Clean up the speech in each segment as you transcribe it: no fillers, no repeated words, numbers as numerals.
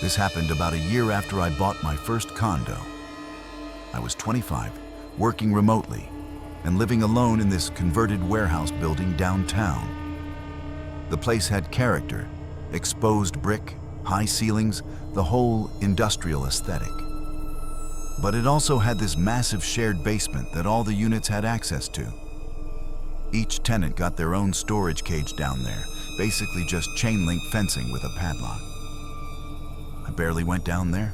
This happened about a year after I bought my first condo. I was 25, working remotely, and living alone in this converted warehouse building downtown. The place had character, exposed brick, high ceilings, the whole industrial aesthetic. But it also had this massive shared basement that all the units had access to. Each tenant got their own storage cage down there, basically just chain link fencing with a padlock. I barely went down there.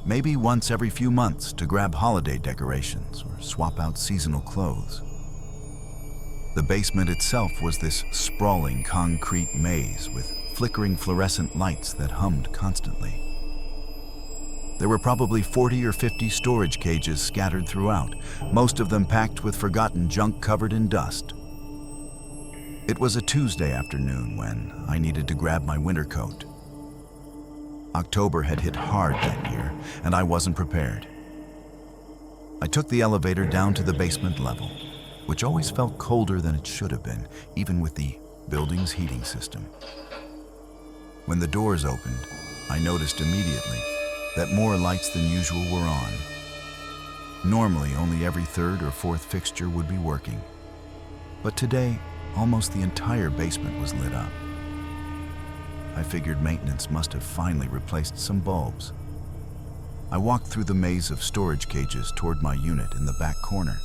Maybe once every few months to grab holiday decorations or swap out seasonal clothes. The basement itself was this sprawling concrete maze with flickering fluorescent lights that hummed constantly. There were probably 40 or 50 storage cages scattered throughout, most of them packed with forgotten junk covered in dust. It was a Tuesday afternoon when I needed to grab my winter coat. October had hit hard that year, and I wasn't prepared. I took the elevator down to the basement level, which always felt colder than it should have been, even with the building's heating system. When the doors opened, I noticed immediately that more lights than usual were on. Normally, only every third or fourth fixture would be working. But today, almost the entire basement was lit up. I figured maintenance must have finally replaced some bulbs. I walked through the maze of storage cages toward my unit in the back corner.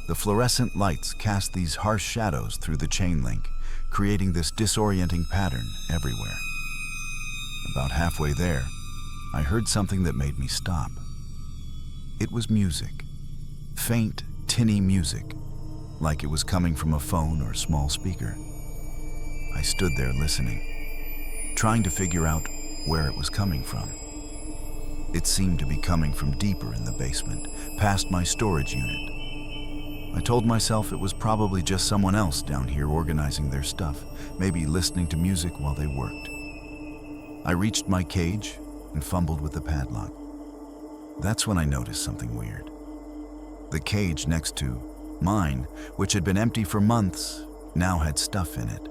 The fluorescent lights cast these harsh shadows through the chain link, creating this disorienting pattern everywhere. About halfway there, I heard something that made me stop. It was music. Faint, tinny music, like it was coming from a phone or small speaker. I stood there listening, trying to figure out where it was coming from. It seemed to be coming from deeper in the basement, past my storage unit. I told myself it was probably just someone else down here organizing their stuff, maybe listening to music while they worked. I reached my cage and fumbled with the padlock. That's when I noticed something weird. The cage next to mine, which had been empty for months, now had stuff in it.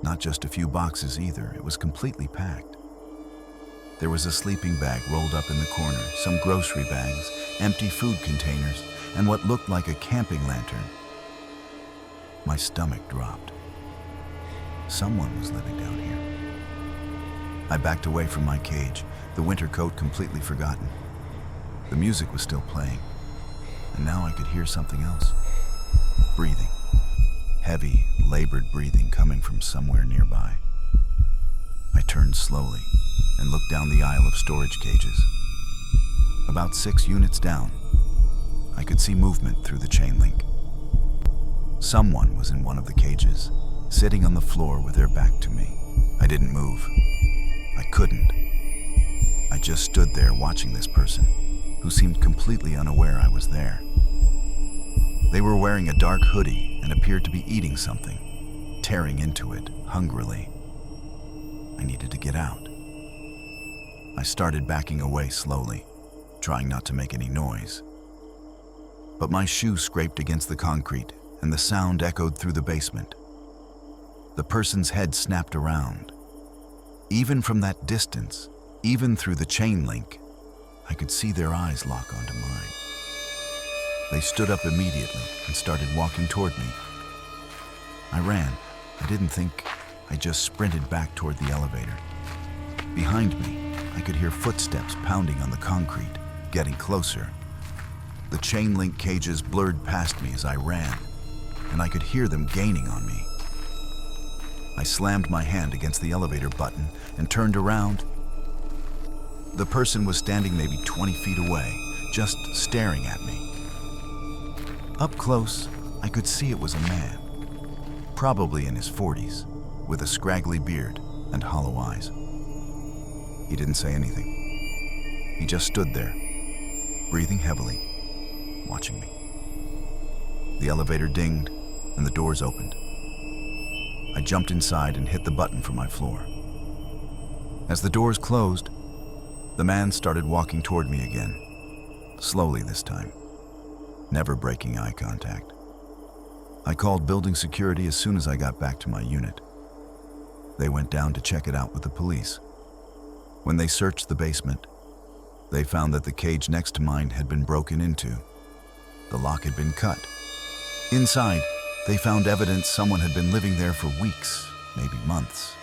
Not just a few boxes either, it was completely packed. There was a sleeping bag rolled up in the corner, some grocery bags, empty food containers, and what looked like a camping lantern. My stomach dropped. Someone was living down here. I backed away from my cage, the winter coat completely forgotten. The music was still playing, and now I could hear something else. Breathing. Heavy, labored breathing coming from somewhere nearby. I turned slowly and looked down the aisle of storage cages. About 6 units down, I could see movement through the chain link. Someone was in one of the cages, sitting on the floor with their back to me. I didn't move. I couldn't. I just stood there watching this person, who seemed completely unaware I was there. They were wearing a dark hoodie and appeared to be eating something, tearing into it hungrily. I needed to get out. I started backing away slowly, trying not to make any noise. But my shoe scraped against the concrete, and the sound echoed through the basement. The person's head snapped around. Even from that distance, even through the chain link, I could see their eyes lock onto mine. They stood up immediately and started walking toward me. I ran. I didn't think. I just sprinted back toward the elevator. Behind me, I could hear footsteps pounding on the concrete, getting closer. The chain link cages blurred past me as I ran, and I could hear them gaining on me. I slammed my hand against the elevator button and turned around. The person was standing maybe 20 feet away, just staring at me. Up close, I could see it was a man, probably in his 40s, with a scraggly beard and hollow eyes. He didn't say anything. He just stood there, breathing heavily, watching me. The elevator dinged and the doors opened. I jumped inside and hit the button for my floor. As the doors closed, the man started walking toward me again, slowly this time, never breaking eye contact. I called building security as soon as I got back to my unit. They went down to check it out with the police. When they searched the basement, they found that the cage next to mine had been broken into. The lock had been cut. Inside, they found evidence someone had been living there for weeks, maybe months.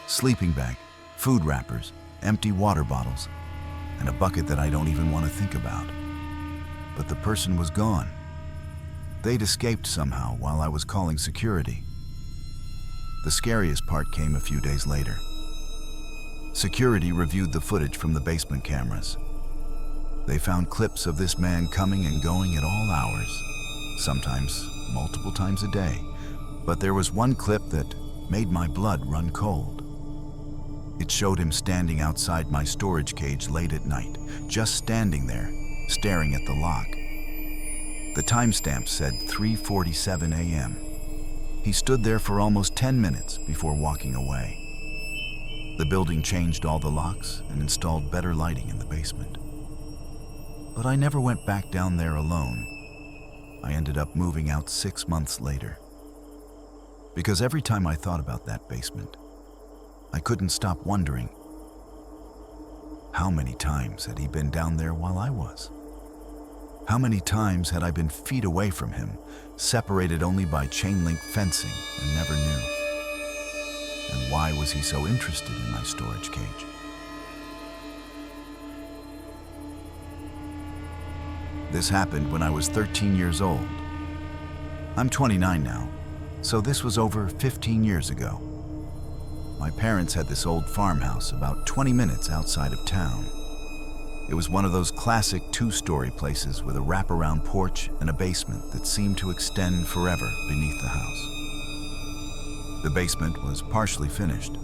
Sleeping bag, food wrappers, empty water bottles, and a bucket that I don't even want to think about. But the person was gone. They'd escaped somehow while I was calling security. The scariest part came a few days later. Security reviewed the footage from the basement cameras. They found clips of this man coming and going at all hours, sometimes multiple times a day, but there was one clip that made my blood run cold. It showed him standing outside my storage cage late at night, just standing there, staring at the lock. The timestamp said 3:47 a.m. He stood there for almost 10 minutes before walking away. The building changed all the locks and installed better lighting in the basement. But I never went back down there alone. I ended up moving out 6 months later. Because every time I thought about that basement, I couldn't stop wondering, how many times had he been down there while I was? How many times had I been feet away from him, separated only by chain link fencing, and never knew? And why was he so interested in my storage cage? This happened when I was 13 years old. I'm 29 now, so this was over 15 years ago. My parents had this old farmhouse about 20 minutes outside of town. It was one of those classic two-story places with a wraparound porch and a basement that seemed to extend forever beneath the house. The basement was partially finished.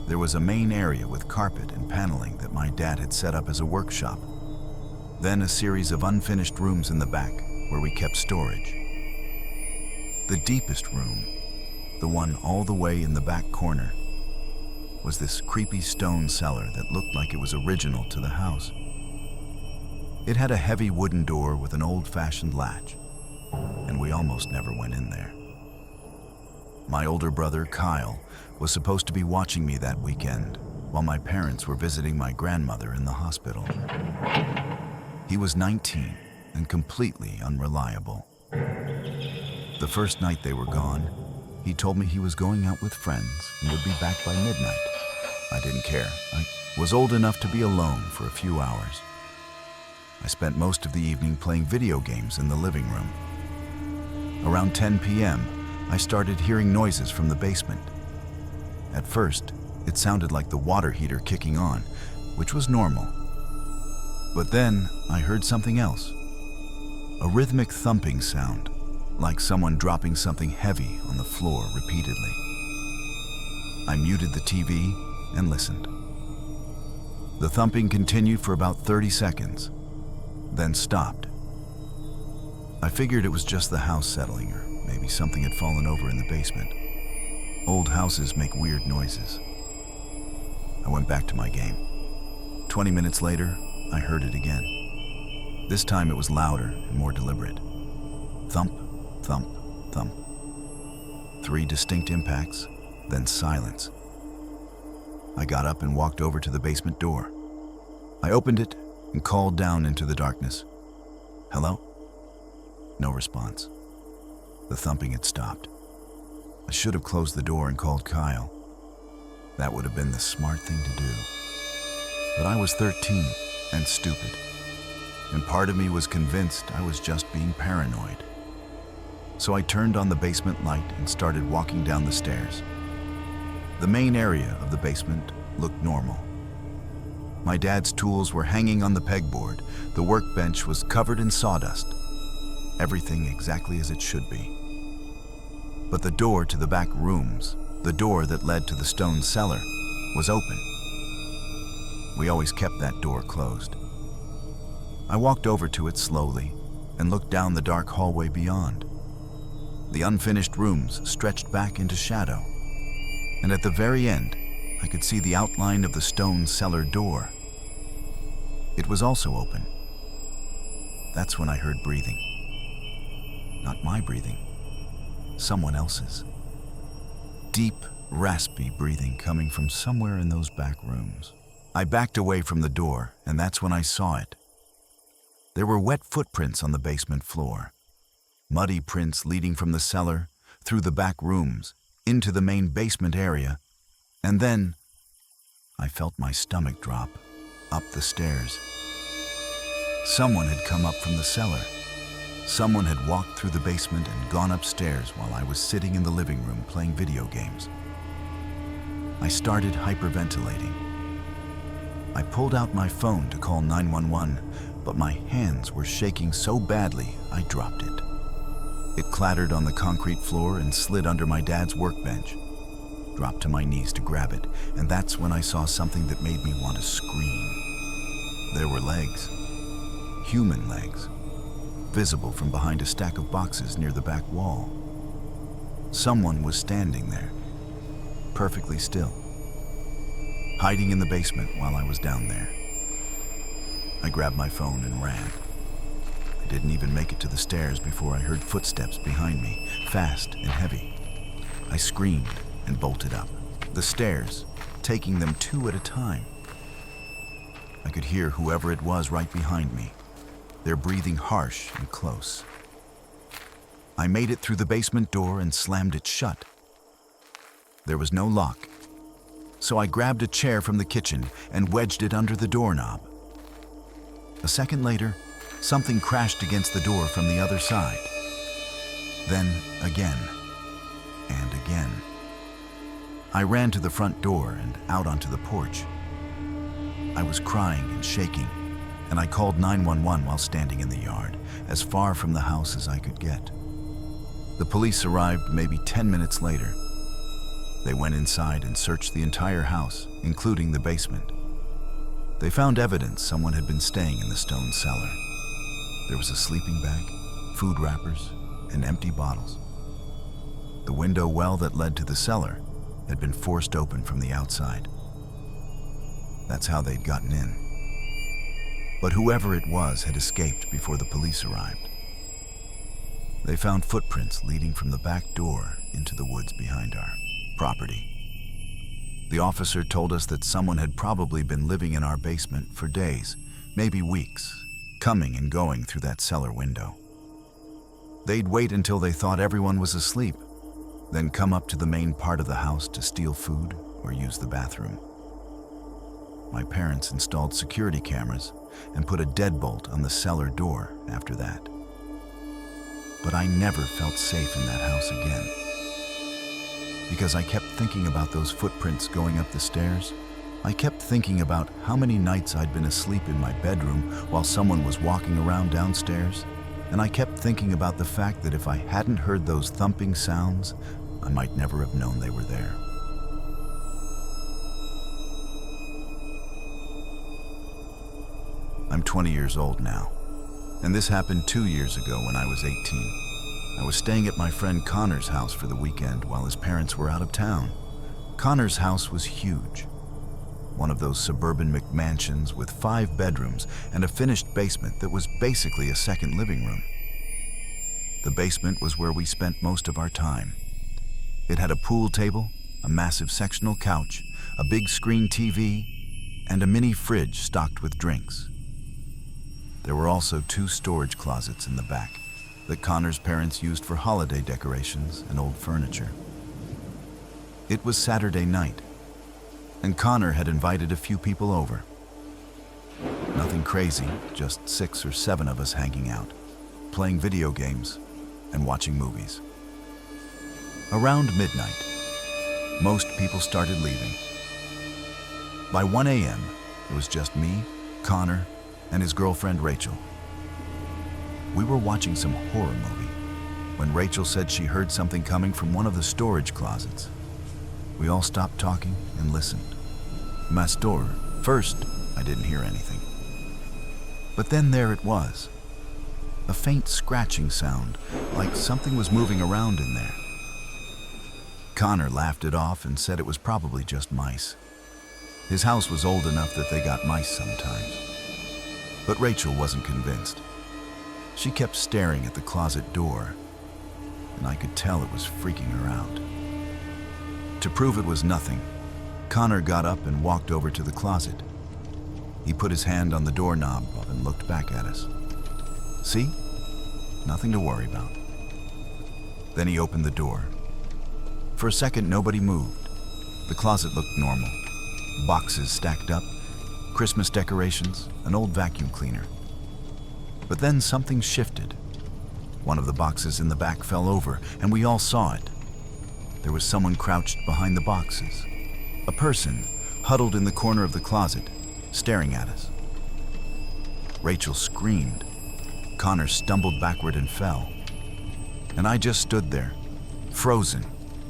There was a main area with carpet and paneling that my dad had set up as a workshop. Then a series of unfinished rooms in the back where we kept storage. The deepest room, the one all the way in the back corner, was this creepy stone cellar that looked like it was original to the house. It had a heavy wooden door with an old-fashioned latch, and we almost never went in there. My older brother, Kyle, was supposed to be watching me that weekend while my parents were visiting my grandmother in the hospital. He was 19 and completely unreliable. The first night they were gone, he told me he was going out with friends and would be back by midnight. I didn't care. I was old enough to be alone for a few hours. I spent most of the evening playing video games in the living room. Around 10 p.m., I started hearing noises from the basement. At first, it sounded like the water heater kicking on, which was normal. But then I heard something else. A rhythmic thumping sound, like someone dropping something heavy on the floor repeatedly. I muted the TV and listened. The thumping continued for about 30 seconds, then stopped. I figured it was just the house settling, or maybe something had fallen over in the basement. Old houses make weird noises. I went back to my game. 20 minutes later, I heard it again. This time it was louder and more deliberate. Thump, thump, thump. 3 distinct impacts, then silence. I got up and walked over to the basement door. I opened it and called down into the darkness. Hello? No response. The thumping had stopped. I should have closed the door and called Kyle. That would have been the smart thing to do. But I was 13 and stupid, and part of me was convinced I was just being paranoid. So I turned on the basement light and started walking down the stairs. The main area of the basement looked normal. My dad's tools were hanging on the pegboard. The workbench was covered in sawdust. Everything exactly as it should be. But the door to the back rooms, the door that led to the stone cellar, was open. We always kept that door closed. I walked over to it slowly and looked down the dark hallway beyond. The unfinished rooms stretched back into shadow, and at the very end, I could see the outline of the stone cellar door. It was also open. That's when I heard breathing. Not my breathing, someone else's. Deep, raspy breathing coming from somewhere in those back rooms. I backed away from the door, and that's when I saw it. There were wet footprints on the basement floor, muddy prints leading from the cellar, through the back rooms, into the main basement area, and then I felt my stomach drop, up the stairs. Someone had come up from the cellar. Someone had walked through the basement and gone upstairs while I was sitting in the living room playing video games. I started hyperventilating. I pulled out my phone to call 911, but my hands were shaking so badly I dropped it. It clattered on the concrete floor and slid under my dad's workbench. Dropped to my knees to grab it, and that's when I saw something that made me want to scream. There were legs, human legs, visible from behind a stack of boxes near the back wall. Someone was standing there, perfectly still, hiding in the basement while I was down there. I grabbed my phone and ran. I didn't even make it to the stairs before I heard footsteps behind me, fast and heavy. I screamed and bolted up the stairs, taking them two at a time. I could hear whoever it was right behind me, their breathing harsh and close. I made it through the basement door and slammed it shut. There was no lock, so I grabbed a chair from the kitchen and wedged it under the doorknob. A second later, something crashed against the door from the other side. Then again, and again. I ran to the front door and out onto the porch. I was crying and shaking, and I called 911 while standing in the yard, as far from the house as I could get. The police arrived maybe 10 minutes later. They went inside and searched the entire house, including the basement. They found evidence someone had been staying in the stone cellar. There was a sleeping bag, food wrappers, and empty bottles. The window well that led to the cellar had been forced open from the outside. That's how they'd gotten in. But whoever it was had escaped before the police arrived. They found footprints leading from the back door into the woods behind our property. The officer told us that someone had probably been living in our basement for days, maybe weeks, coming and going through that cellar window. They'd wait until they thought everyone was asleep, then come up to the main part of the house to steal food or use the bathroom. My parents installed security cameras and put a deadbolt on the cellar door after that. But I never felt safe in that house again. Because I kept thinking about those footprints going up the stairs. I kept thinking about how many nights I'd been asleep in my bedroom while someone was walking around downstairs. And I kept thinking about the fact that if I hadn't heard those thumping sounds, I might never have known they were there. I'm 20 years old now, and this happened 2 years ago when I was 18. I was staying at my friend Connor's house for the weekend while his parents were out of town. Connor's house was huge. One of those suburban McMansions with 5 bedrooms and a finished basement that was basically a second living room. The basement was where we spent most of our time. It had a pool table, a massive sectional couch, a big screen TV, and a mini fridge stocked with drinks. There were also 2 storage closets in the back that Connor's parents used for holiday decorations and old furniture. It was Saturday night, and Connor had invited a few people over. Nothing crazy, just 6 or 7 of us hanging out, playing video games and watching movies. Around midnight, most people started leaving. By 1 a.m., it was just me, Connor, and his girlfriend Rachel. We were watching some horror movie when Rachel said she heard something coming from one of the storage closets. We all stopped talking and listened. Mastor, first, I didn't hear anything. But then there it was, a faint scratching sound, like something was moving around in there. Connor laughed it off and said it was probably just mice. His house was old enough that they got mice sometimes. But Rachel wasn't convinced. She kept staring at the closet door, and I could tell it was freaking her out. To prove it was nothing, Connor got up and walked over to the closet. He put his hand on the doorknob and looked back at us. See? Nothing to worry about. Then he opened the door. For a second, nobody moved. The closet looked normal. Boxes stacked up, Christmas decorations, an old vacuum cleaner. But then something shifted. One of the boxes in the back fell over, and we all saw it. There was someone crouched behind the boxes. A person huddled in the corner of the closet, staring at us. Rachel screamed. Connor stumbled backward and fell. And I just stood there, frozen,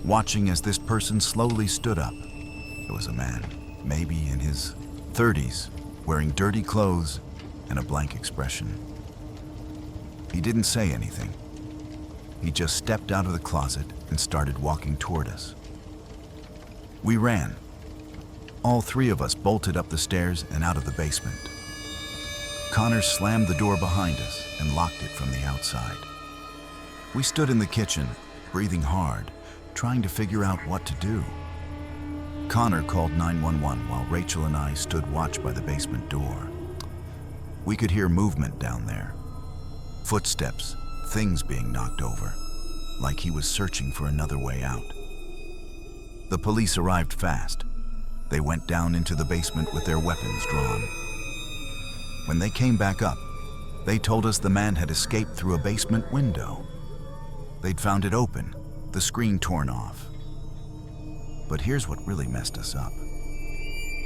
watching as this person slowly stood up. It was a man, maybe in his 30s, wearing dirty clothes and a blank expression. He didn't say anything. He just stepped out of the closet and started walking toward us. We ran. All three of us bolted up the stairs and out of the basement. Connor slammed the door behind us and locked it from the outside. We stood in the kitchen, breathing hard, trying to figure out what to do. Connor called 911 while Rachel and I stood watch by the basement door. We could hear movement down there. Footsteps, things being knocked over, like he was searching for another way out. The police arrived fast. They went down into the basement with their weapons drawn. When they came back up, they told us the man had escaped through a basement window. They'd found it open, the screen torn off. But here's what really messed us up.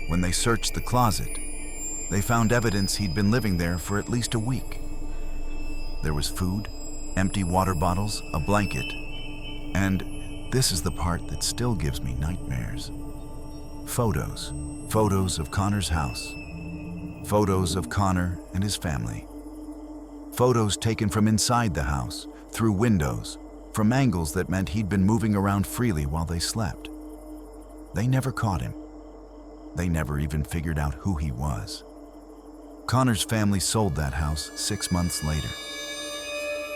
When they searched the closet, they found evidence he'd been living there for at least a week. There was food, empty water bottles, a blanket, and this is the part that still gives me nightmares. Photos. Photos of Connor's house. Photos of Connor and his family. Photos taken from inside the house, through windows, from angles that meant he'd been moving around freely while they slept. They never caught him. They never even figured out who he was. Connor's family sold that house 6 months later.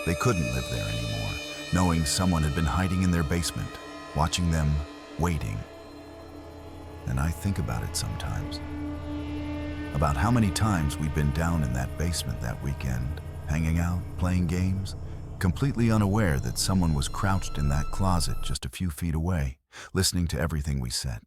They couldn't live there anymore, knowing someone had been hiding in their basement, watching them, waiting. And I think about it sometimes. About how many times we'd been down in that basement that weekend, hanging out, playing games, completely unaware that someone was crouched in that closet just a few feet away, listening to everything we said.